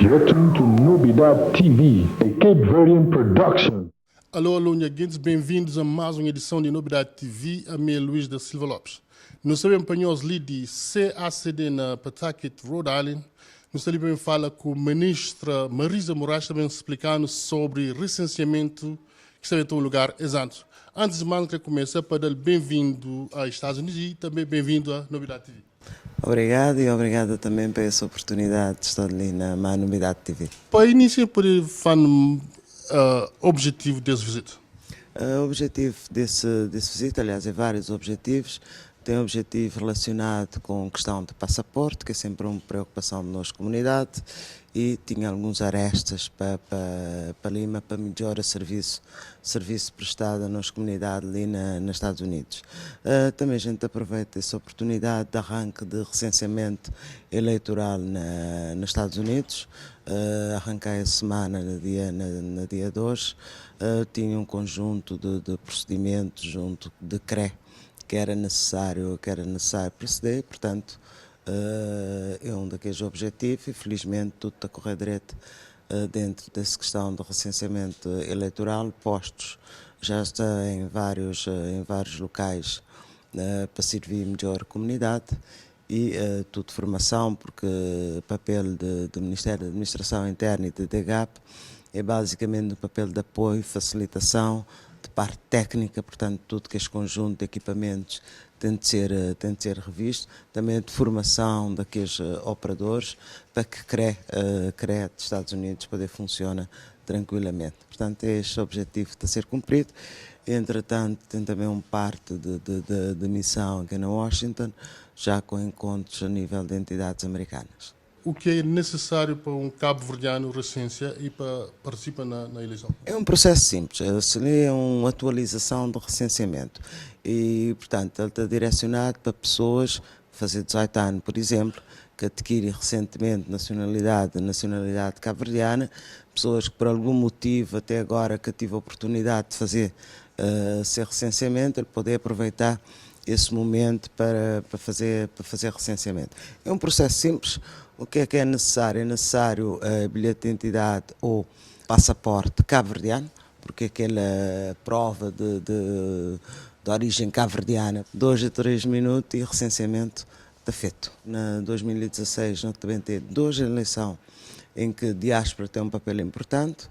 You're tuned to Novidade TV, a Cape Verdean production. Alô, alô, Nhaguintes, bem-vindos a mais uma edição de Novidade TV, a minha Luís da Silva Lopes. Nós sabemos ali de CACD na Pawtucket, Rhode Island. Nós também fala com a ministra Marisa Moraes, também explicando sobre recenseamento que está em um lugar exato. Antes de mais, quero começar para dar bem-vindo aos Estados Unidos e também bem-vindo à Novidade TV. Obrigado e obrigado também por essa oportunidade de estar ali na Novidade TV. Para iniciar, por objetivo desse visita? O objetivo desse visita, aliás, é vários objetivos. Tem um objetivo relacionado com a questão de passaporte, que é sempre uma preocupação de nossa comunidade, e tinha alguns arestas para Lima, para melhorar o serviço prestado à nossa comunidade ali nos Estados Unidos. Também a gente aproveita essa oportunidade de arranque de recenseamento eleitoral nos Estados Unidos. Arrancar essa semana, no dia de hoje, tinha um conjunto de procedimentos junto de CRE que era necessário proceder, portanto, é um daqueles objetivos e felizmente tudo está a correr direito dentro dessa questão do recenseamento eleitoral. Postos já está em vários locais para servir melhor a comunidade e tudo formação, porque o papel do Ministério da Administração Interna e da DGAP é basicamente um papel de apoio, facilitação, de parte técnica, portanto, tudo que este conjunto de equipamentos tem de ser revisto, também de formação daqueles operadores para que CRE dos Estados Unidos poder funcionar tranquilamente. Portanto, é este objetivo que está a ser cumprido. Entretanto, tem também uma parte de missão aqui na Washington, já com encontros a nível de entidades americanas. O que é necessário para um cabo-verdiano recensear e para participar na eleição? É um processo simples, é uma atualização do recenseamento e, portanto, ele está direcionado para pessoas fazer 18 anos, por exemplo, que adquirem recentemente nacionalidade cabo-verdiana, pessoas que por algum motivo até agora que tive a oportunidade de fazer esse recenseamento, ele poder aproveitar esse momento para fazer recenseamento. É um processo simples. O que é necessário? É necessário bilhete de identidade ou passaporte cabo-verdiano, porque aquela prova de origem cabo-verdiana, 2 a 3 minutos e recenseamento está feito. Na 2016 nós também temos 2 eleições em que a diáspora tem um papel importante,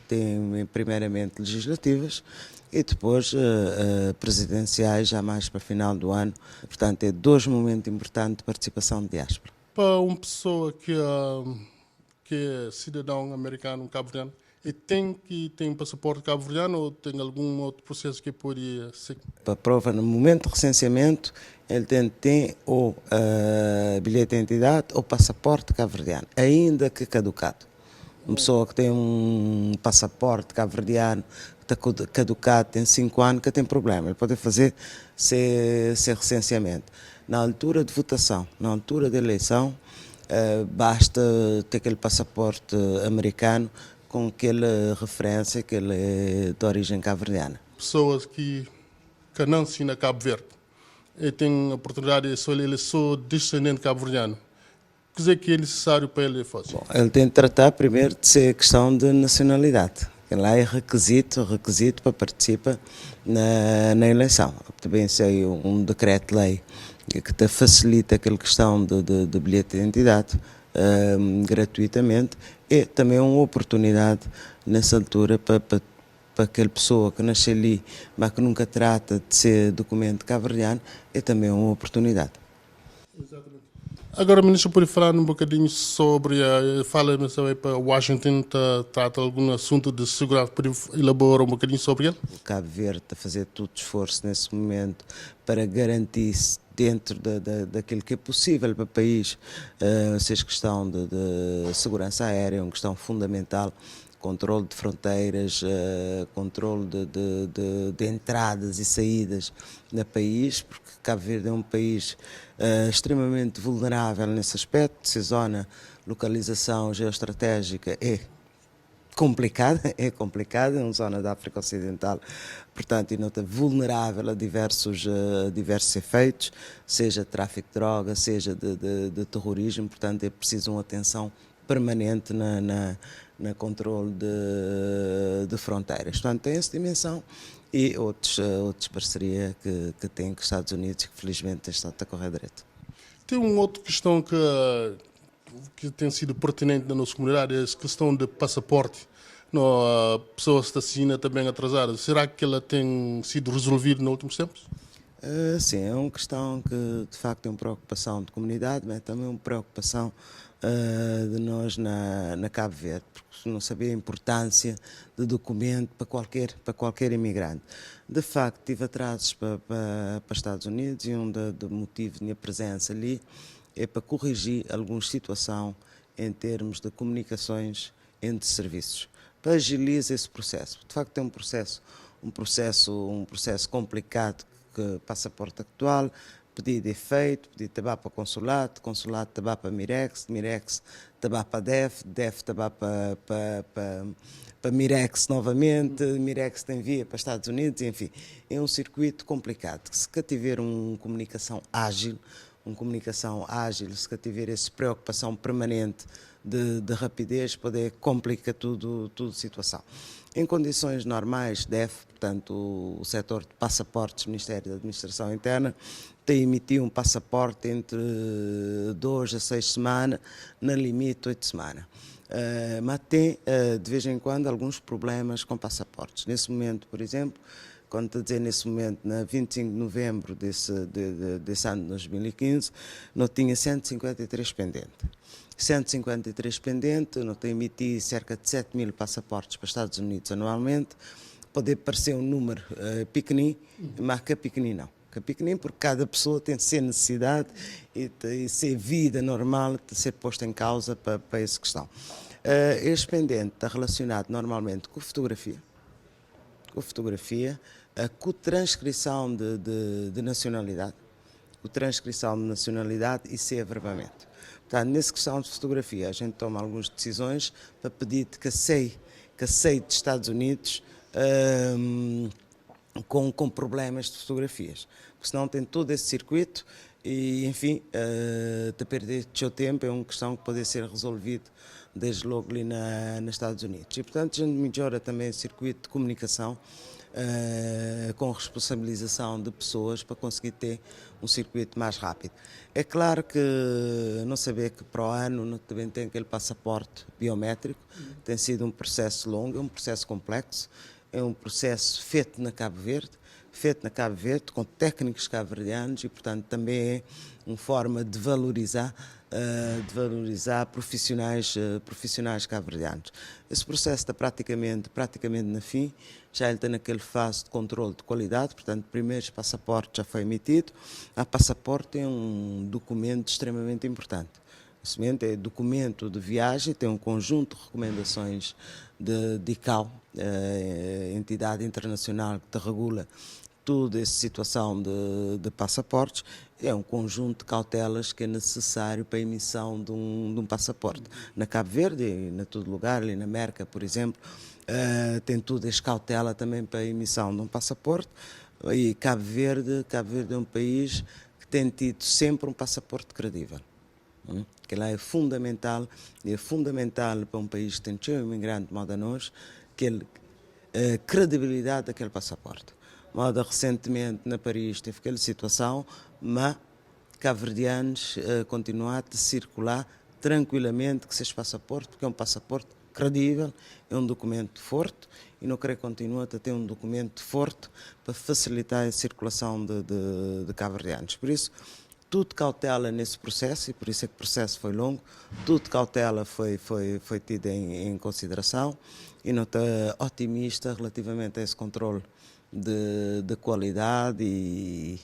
tem primeiramente legislativas e depois presidenciais já mais para o final do ano. Portanto, é 2 momentos importantes de participação de diáspora. Para uma pessoa que é cidadão americano, cabo-verdiano, e tem que ter um passaporte cabo-verdiano ou tem algum outro processo que poderia ser? Para a prova, no momento de recenseamento, ele tem que ter ou bilhete de identidade ou passaporte cabo-verdiano, ainda que caducado. Uma pessoa que tem um passaporte cabo-verdiano que está caducado, tem 5 anos, que tem problema, ele pode fazer esse recenseamento. Na altura de votação, na altura da eleição, basta ter aquele passaporte americano com aquela referência que ele é de origem cabo-verdiana. Pessoas que nascem na Cabo Verde e têm a oportunidade de escolher, ele só descendente cabo-verdiano. Quer dizer que é necessário para ele fazer? Bom, ele tem de tratar primeiro de ser questão de nacionalidade. Lá é requisito para participar na eleição. Também sei um decreto-lei que te facilita aquela questão de bilhete de identidade gratuitamente. É também uma oportunidade nessa altura para aquela pessoa que nasce ali, mas que nunca trata de ser documento cabo-verdiano, é também uma oportunidade. Exatamente. Agora, ministro, pode falar um bocadinho sobre fala-me para Washington, trata algum assunto de segurança, pode elaborar um bocadinho sobre ele? O Cabo Verde está a fazer todo esforço nesse momento para garantir dentro daquilo que é possível para o país, seja questão de segurança aérea, é uma questão fundamental, controle de fronteiras, controle de entradas e saídas no país, porque Cabo Verde é um país extremamente vulnerável nesse aspecto. Se a zona localização geoestratégica é complicada, é uma zona da África Ocidental, portanto, e não está vulnerável a diversos efeitos, seja de tráfico de droga, seja de terrorismo, portanto, é preciso uma atenção permanente na controle de fronteiras. Portanto, tem essa dimensão e outras parcerias que tem com os Estados Unidos, que felizmente tem estado a correr direito. Tem uma outra questão que tem sido pertinente na nossa comunidade, é a questão de passaporte. No, pessoas da China também atrasadas. Será que ela tem sido resolvida nos últimos tempos? Sim, é uma questão que de facto é uma preocupação de comunidade, mas é também uma preocupação de nós na Cabo Verde, porque não sabia a importância de documento para qualquer imigrante. De facto, tive atrasos para Estados Unidos e um dos motivos da minha presença ali é para corrigir alguma situação em termos de comunicações entre serviços, para agilizar esse processo. De facto, é um processo complicado, que passaporte atual, pedido é feito, pedido também para consulado, consulado também para Mirex, Mirex também para DEF também para Mirex novamente, Mirex tem via para Estados Unidos, enfim, é um circuito complicado. Se cá tiver uma comunicação ágil, se cá tiver essa preocupação permanente de rapidez, poder complicar tudo a situação. Em condições normais, portanto, o setor de passaportes, Ministério da Administração Interna, tem emitido um passaporte entre 2 a 6 semanas, na limite 8 semanas. Mas tem, de vez em quando, alguns problemas com passaportes. Nesse momento, por exemplo, quando estou a dizer nesse momento, na 25 de novembro desse ano de 2015, nós tinha 153 pendentes. 153 pendentes, nós temos emitido cerca de 7 mil passaportes para os Estados Unidos anualmente. Pode parecer um número pequenino, mas que é pequenino não. Que é pequenino porque cada pessoa tem de ser necessidade e ser vida normal de ser posta em causa para essa questão. Este pendente está relacionado normalmente com fotografia, com transcrição de nacionalidade, e averbamento. Portanto, nessa questão de fotografia, a gente toma algumas decisões para pedir que aceite dos Estados Unidos com problemas de fotografias. Porque senão tem todo esse circuito e, enfim, de perder o seu tempo é uma questão que pode ser resolvida desde logo ali nos Estados Unidos. E, portanto, a gente melhora também o circuito de comunicação com responsabilização de pessoas para conseguir ter um circuito mais rápido. É claro que não saber que para o ano também tem aquele passaporte biométrico, tem sido um processo longo, é um processo complexo, é um processo feito na Cabo Verde, com técnicos cabo-verdianos e, portanto, também é uma forma de valorizar profissionais cabo-verdianos. Esse processo está praticamente na fim, já ele está naquele fase de controle de qualidade, portanto, o primeiro passaporte já foi emitido. A passaporte é um documento extremamente importante. Esse é documento de viagem, tem um conjunto de recomendações de ICAO, entidade internacional que te regula toda essa situação de passaportes. É um conjunto de cautelas que é necessário para a emissão de um passaporte. Na Cabo Verde e em todo lugar, ali na América, por exemplo, tem toda essa cautela também para a emissão de um passaporte. E Cabo Verde é um país que tem tido sempre um passaporte credível. Que lá é fundamental para um país que tem cheio de imigrante modo a nós, que a credibilidade daquele passaporte. Moda recentemente na Paris teve aquela situação, mas cabo-verdianos continuam a circular tranquilamente com esses passaportes, porque é um passaporte credível, é um documento forte e não querer continuar a ter um documento forte para facilitar a circulação de cabo-verdianos. Por isso, tudo cautela nesse processo, e por isso é que o processo foi longo, tudo cautela foi tida em consideração e não está otimista relativamente a esse controle de qualidade e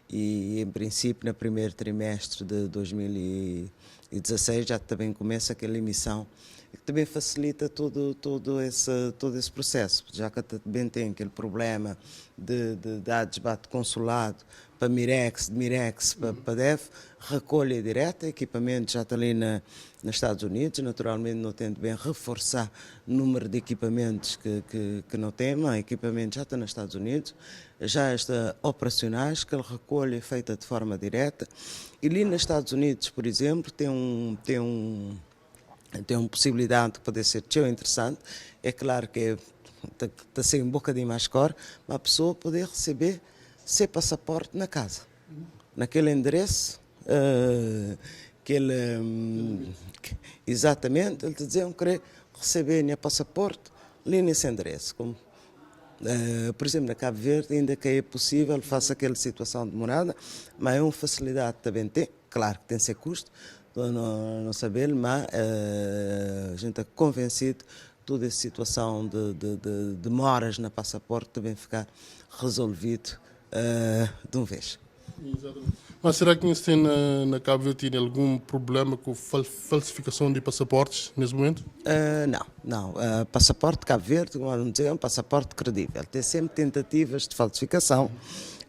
em princípio no primeiro trimestre de 2016 já também começa aquela emissão que também facilita todo esse processo, já que também tem aquele problema de dar debate consulado para Mirex, de Mirex para DEF, recolha direta, equipamento já está ali nos Estados Unidos, naturalmente não tendo bem reforçar o número de equipamentos que não tem, mas equipamento já está nos Estados Unidos, já está operacionais, que a recolha é feita de forma direta, e ali nos Estados Unidos, por exemplo, tem um tem uma possibilidade de poder ser tão interessante. É claro que está a ser um bocadinho mais caro, mas a pessoa poder receber seu passaporte na casa, naquele endereço, exatamente, ele te diziam querer receber o passaporte ali nesse endereço. Como, por exemplo, na Cabo Verde, ainda que é possível, faça aquela situação de morada, mas é uma facilidade também tem, claro que tem seu custo, não saber, mas a gente está convencido que toda essa situação de demoras na passaporte também ficar resolvido de uma vez. Exatamente. Mas será que você tem na Cabo Verde tem algum problema com falsificação de passaportes nesse momento? Não. Passaporte de Cabo Verde, como vamos dizer, é um passaporte credível. Tem sempre tentativas de falsificação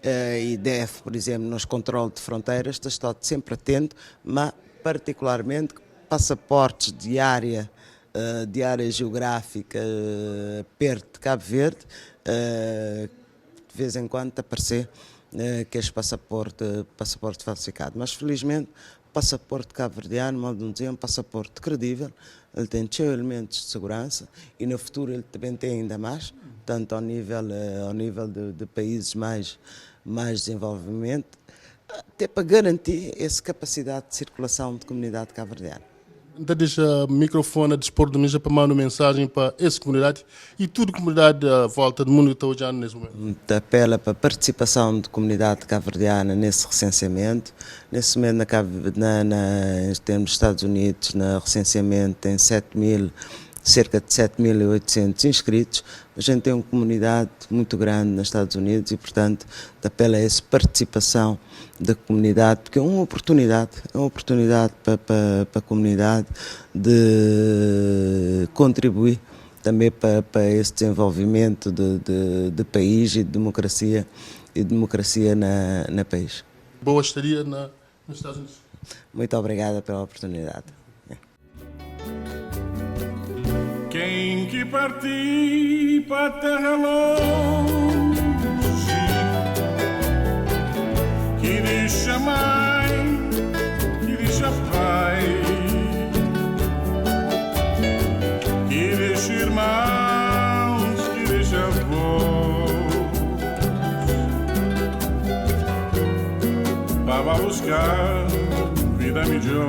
e deve, por exemplo, nos controles de fronteiras, está sempre atento, mas particularmente passaportes de área geográfica perto de Cabo Verde, de vez em quando aparecer que é passaporte falsificado. Mas felizmente o passaporte cabo-verdiano, mal de dizer, é um passaporte credível, ele tem cheios elementos de segurança e no futuro ele também tem ainda mais, tanto ao nível de países mais desenvolvimento, até para garantir essa capacidade de circulação de comunidade cabo-verdiana. Então deixa o microfone a dispor do Níger para mandar uma mensagem para essa comunidade e toda a comunidade à volta do mundo que está olhando nesse momento. Apela para a participação da comunidade cabo-verdiana nesse recenseamento. Nesse momento, em termos dos Estados Unidos, no recenseamento tem cerca de 7.800 inscritos. A gente tem uma comunidade muito grande nos Estados Unidos e, portanto, apela a essa participação da comunidade, porque é uma oportunidade para a comunidade de contribuir também para esse desenvolvimento de país e de democracia na país. Boa estadia nos Estados Unidos. Muito obrigada pela oportunidade. Quem que partir para a terra longe, que deixa mãe, que deixa pai, que deixa irmãos, que deixa avós, para buscar vida melhor.